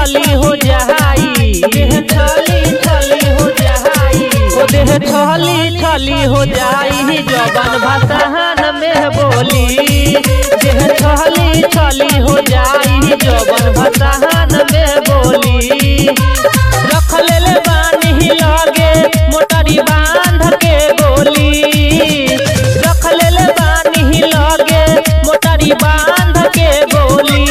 छली हो जाई, देह छली छली हो जाई, ओ देह छली छली हो जाई जवन भसाहन में बोली, देह छली छली हो जाई जवन भसाहन में बोली। रख ले बानी लगे मोटरी बांध के गोली, रख ले बानी लगे मोटरी बांध के गोली,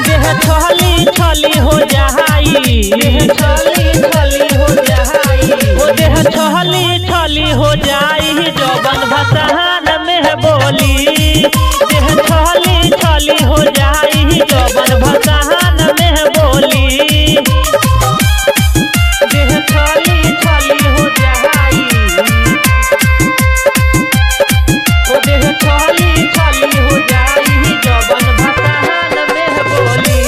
देह छली छली हो जाई, देह छली छली हो जाई, ओ देह छली छली हो जाई जवन भसाहन में बोली, देह छली छली हो जाई जवन भसाहन में बोली, देह छली छली हो जाई, ओ देह छली छली हो जाई जवन भसाहन में बोली।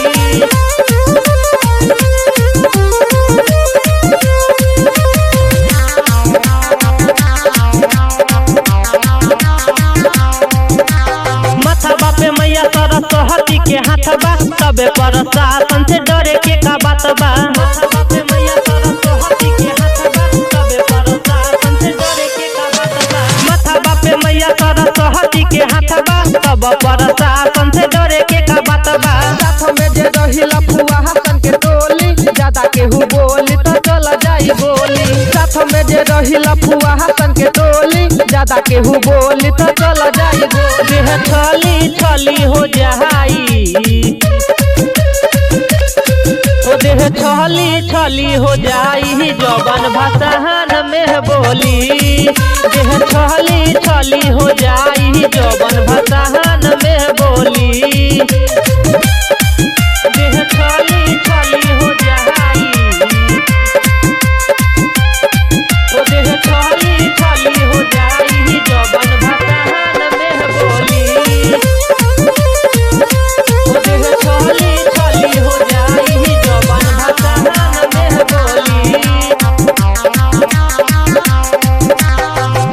मथबा पे मैया सरस्वती के हाथबा, तबे प्रशासन से डरे के का बात बा। मथबा पे मैया सरस्वती के हाथबा, तबे प्रशासन से डरे के का बात बा। मथबा पे मैया सरस्वती के हाथबा, तब प्रशासन से डरे के का बात बा। साथ में जे रही लफुआ हसन के टोली, ज्यादा केहू बोली तो चल जाई गोली। साथ में जे रही लफुआ हसन के टोली, ज्यादा केहू बोली तो चल जाई गोली। देह छली छली हो जाई, ओ देह छली छली हो जाई जवन भसाहन में बोली, देह छली छली हो जाई जवन भसाहन में बोली, देह छली छली हो जाई, ओ देह छली छली हो जाई जवन भसाहन में बोली, ओ देह छली छली हो जाई जवन भसाहन में बोली।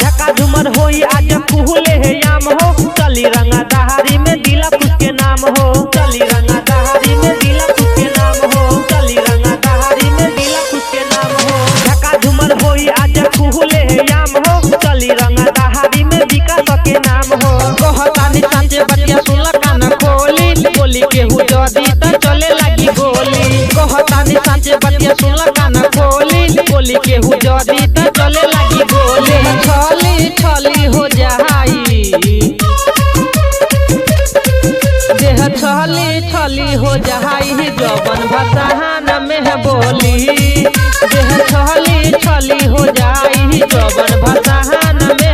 ढका झुमर होई आज फूले है याम हो, चली रंगा दहारी में दिला कुछ के नाम हो, चली रंगा दहारी में दिला कुछ के नाम हो, चली रंगा दहारी में दिला कुछ के नाम हो। ढका झुमर होई आज फूले है याम हो, चली रंगा दहारी में विकास के नाम हो। कहतानी साचे बतिया सुन कान खोली, बोली केहू जदी त चले लगी गोली। कहतानी साचे बतिया सुन कान खोली, बोली केहू जदी त चले लगी गोली। छली छली हो जाई, देह छली छली हो जाई जवन भसाहन में बोली, देह छली छली हो जाई जवन भसाहन में